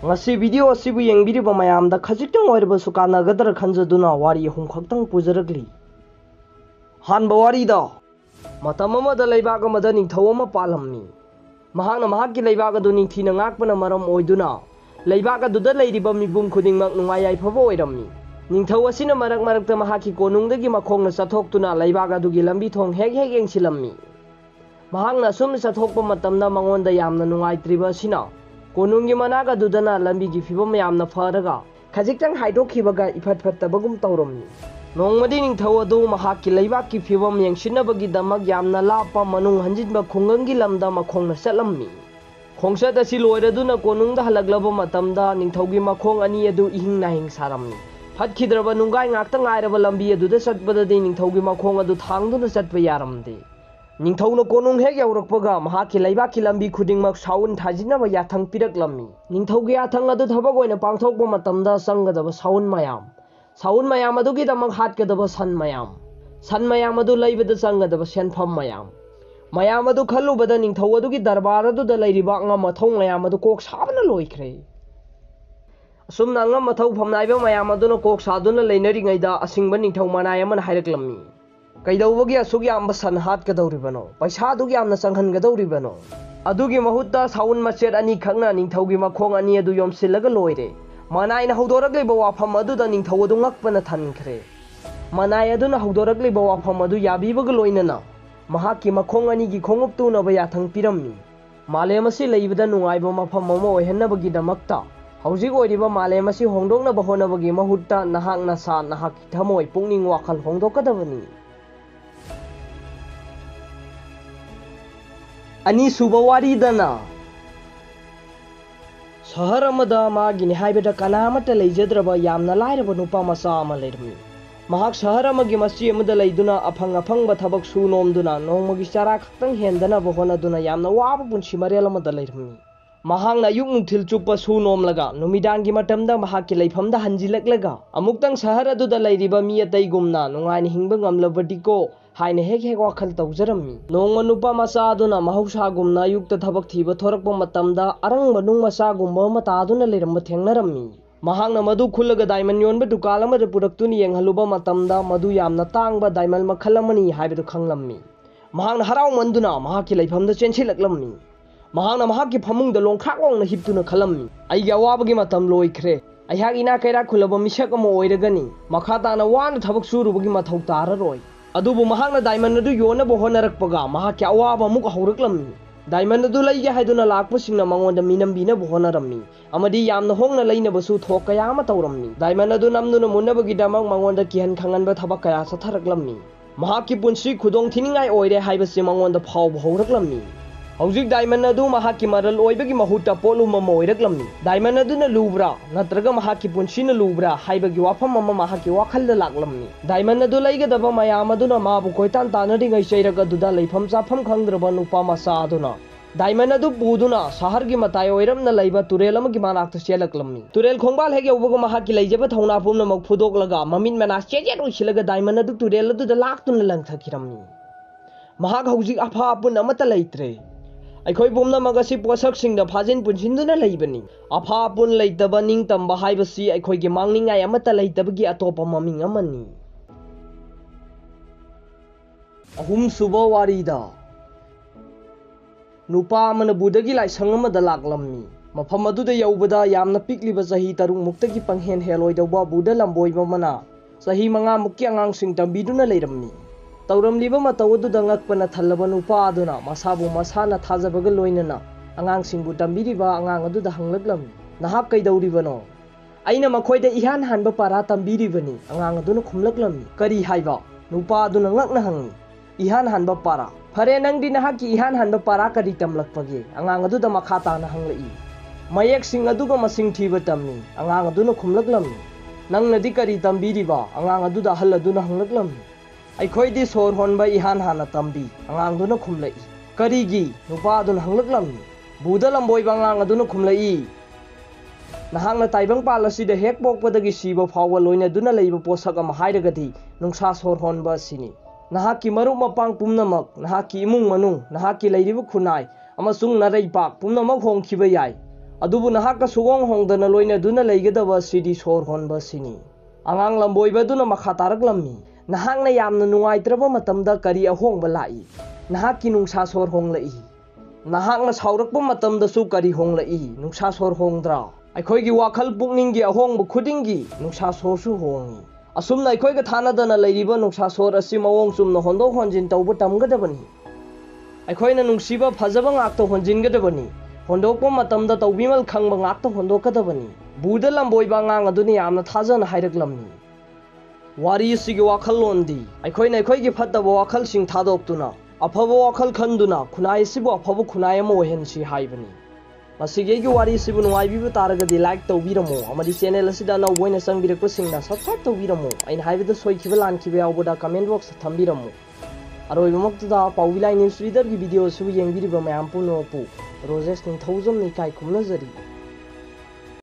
ngasi video asibu yengbiriba mayamda khajitang oirbasu kanagadra khanjaduna wari hum khaktang pujaragli hanba wari da matam amada leibaga amada ningthau ama palammi mahakna mahakki leibaga adu ningthina ngakpana maram oiduna leibaga duda leiriba mibum khudingmak nungai yaifaba oirammi ningthau asina marak marakta mahakki konungdagi makhongna chathoktuna leibaga adugi lambi thong hek hek yengsilammi mahakna sum chathokpa matamda mangonda yamna nungaitriba asina konungi managa dudana lambi gi fibam yamna faraga khajiktang haidokhibaga ifat fattabagum tawramni nongmadi ningthau adu mahakki leibakki fibam yengsinabagi damak yamna lapa manung hanjinba khungangi lamda makhongna chatlammi khongsat asi loiraduna konungda halaglaba matamda ningthaugi makhong ani adu ihing nahing saramni fatkidraba nungai ngakta ngairaba lambi aduda chatpadadi ningthaugi makhong adu thangduna chatpa yaramde ningthauna konung hek yaurakpaga mahakki leibakki lambi khudingmak saun thajinaba yathang piraklammi ningthaugi yathang adu thabak oina pangthokpa matamda changadaba saun mayam adugi damak hatgadaba san mayam adu leibada changadaba senpham mayam adu khalubada ningthau adugi darbar aduda leiriba ngam mathau mayam adu kok sabana loikhre asumna ngam mathau phamnaiba mayam aduna kok saduna leinari-ngaida asingba ningthau manai amana hairaklammi कईदौबगी असुग याम सन हाटगदौरिबनो पैसा दुगी यामना संहनगदौरिबनो अदुगी महुत्ता साउन मचेट अनि खंगना निंगथौगी मखोंग अनि अदु योमसिलगा लोइरे मनाइना हौदोरगलिबा वाफम अदुदा निंगथौ अदु ngakpana thankhre मनाइ अदुना हौदोरगलिबा वाफम अदु याबीबगा लोइनना महाकी मखोंग अनि gi khongup tunaba yathang pirammi मालेमसी लेइबदा नुंगाइबा मफम अमा ओइहन्नबगी दमक्ता हौजिक ओइरिबा मालेमसी होंदोंनबा होनबगी महुत्ता नहाकना सा नहाकी थमोइ पुंगनिंग वाखल होंदोकदबनी अनि सुबा वारीदना शहर अमदा मागिनि हाइबदा कनामता लेजद्रबा यामना लाइरबा नुपा मचा अमा लेरमि महाक शहर अमगी मसी अमदा लेदुना अफंग अफंगबा थबक सुनोमदुना नोंमगी चारा खक्तंग हेंदना बहोनदुना यामना वाबा पुंसी मरेल अमदा लेरमि महांगना युग नुथिल चुप्पा सुनोमलगा नुमिदांगी मतमदा महाकी लेफमदा हंजिलकलगा अमुक्तंग शहर अदुदा लेरिबा मि अतैगुमना नुंगाइनि हिंबा ngamlabadiko हाइने हेक हेक वाखल तौजरम्मी नोंमा नुपा मचादुना महौसागुमना युक्त थबक थीबा थोरकपा मतमदा अरंग मनुंग मचागुम्बा मतादुना लेरम्बा थेंगनरम्मी महांगना मधु खुलगा डायमंड योनबा दुकान अमदा पुरक्तुनि येंगहलुबा मतमदा मधु यामना तांगबा डायमंड मखल अमनी हाइबदु खंगलम्मी महांगना हरावमंदुना महाकी लेफमदा चेंसिलकलम्मी महांगना महाकी फमुंगदा लोंखाकलोंगना हिपतुना खलम्मी आइगी अवाबगी मतम लोइख्रे अयहाग इना कैरा खुलबा मिसक अमा ओइरगनी मखाताना वाना थबक सुरुबगी मथौ ताररोय अदुबु महांगना डायमंड अदु योनबा होनरकपगा महाकी अवाबा मुक हौरकलम्मी डायमंड अदु लैगे हाइदुना लाकपसिंगना मंगोंदा मिनमबिनबु होनरम्मी अमदि यामना होंगना लैनबसु थोक कया अमा तौरम्मी डायमंड अदु नमदुना मुनबगी दमक मंगोंदा किहन खंगनबा थबक कया सथरकलम्मी महाकी पुंसी खुदोंग थिनिंगाय ओइरे हाइबसि मंगोंदा फाव हौरकलम्मी हौजिक डायमंड अदु महाकी मरल ओइबगी महुत्ता पोलुम अमा ओइरकलम्मी डायमंड अदुना लुब्रा नत्रगा महाकी पुंसीना लुब्रा हाइबगी वाफम अमा महाकी वाखलदा लाक्लम्मी डायमंड अदु लैगदबा मयाम अदुना माबु कोइतान तानरिङै चैरगा दुदा लैफम चाफम खंद्रबा नुपा मचा अदुना डायमंड अदु पुदुना शहरगी मताय ओइरमना लैबा तुरेल अमगी मानाक्ता चेलकलम्मी तुरेल खोंबाल हेगे उबगा महाकी लैजबा थौना पुमनमक फुदोकलगा ममिन मना चेजेट उइसिलगा डायमंड अदु तुरेल अदुदा लाक्तुना लंथकिरम्मी महाक हौजिक अफा अपुन अमता लैत्रे अखोई पुमनमक असि पोसकसिंगदा फाजिन पुनसिनदुना लैबनी अफा अपुन लैतबा निंगतंबा हाइबसि अखोइगी मांगनिंगाय अमता लैतबगी अतोपा ममिंग अमनी अहुम सुबा वारीदा नुपा अमना बुदगी लाइसंग अमदा लाक्लम्मी मफम अदुदा यौबदा यामना पिकलिबा चही तरुंग मुक्तगी पंगहेन हेलोइदौबा बुदा लंबोइबा मना चही 5 मुक्की अंगांगसिंग तंबीदुना लैरम्मी तौरमलिबा मतौदुदा ngakpana thalaba nupa aduna masabu masana thajabaga loinana angangsingbu tambiriba angang aduda hanglaklam nahak kaidauribano aina makhoida ihan hanba para tambiribani angang aduna khumlaklam kari haiba nupa aduna ngakna hangi ihan hanba para phare nangdi nahaki ihan hanba para kari tamlakpage angang aduda makhata na hanglai mayak sing aduga masing thiba tamni angang aduna khumlaklam nangnadi kari tambiriba angang aduda hal aduna hanglaklam अखोइदी सोर होनबा इहान हाना तंबी अंगांगदुना खुमलई करीगी नुपा अदुना हंगलकलमनी बुदा लंबोय बांगांग अदुना खुमलई नहांगना ताइबंग पालसिदा हेक पोकपदगी सीबा फाववा लोइनदुना लैबा पोसक अमा हाइरगदी नुंसा सोर होनबा सिनी नहाकी मरु मपांग पुमनमक नहाकी इमुंग मनुंग नहाकी लैरिबा खुनाय अमसुंग नरैपाक पुमनमक होंखिबा याय अदुबु नहाक सुगोंग होंगदना लोइनदुना लेगदबा सिदी सोर होनबा सिनी आंगांग लंबोइबदुना मखा तारकलम्मी नहाकना यामना नुंगाइत्रबा मतमदा करी अहोंगबा लाई नहाककी नुंसा सोर होंगलई नहाकना सावरकबा मतमदसु करी होंगलई नुंसा सोर होंगद्रा अखोइगी वाखल पुकनिंगी अहोंगबा खुदिंगी नुंसा सोरसु होंगी असुमना अखोइगा थानादना लैरिबा नुंसा सोर असि मवोंग चुमना होंदोक होंजिन तौबा तमगदबनी अखोइना नुंसिबा फजबा ngakta honjinggadabani hondokpa matamda tawbimal khangba ngakta hondokadabani buda lamboiba ngang aduni yamna thajana hairaklamni wari sigi wakhalllondi aikoina aikoigi phattaba wakhalsing thadoktuna afaba wakhal khanduna khunai sibu afaba khunai ama ohensi haibani masigi gi wari sibu nuaibibu taragadi like tawbiramo amadi channel asida na boina sangbirakpa singna subscribe tawbiramo aina haibida soikiba lankiba yawboda comment box thambiramo अरोइबमक्तुदा पाउविलाई news reader की video सुबु येंगिरिबा मयाम पुनोपु रोजेस निंथौजम निकाय खुमनजरी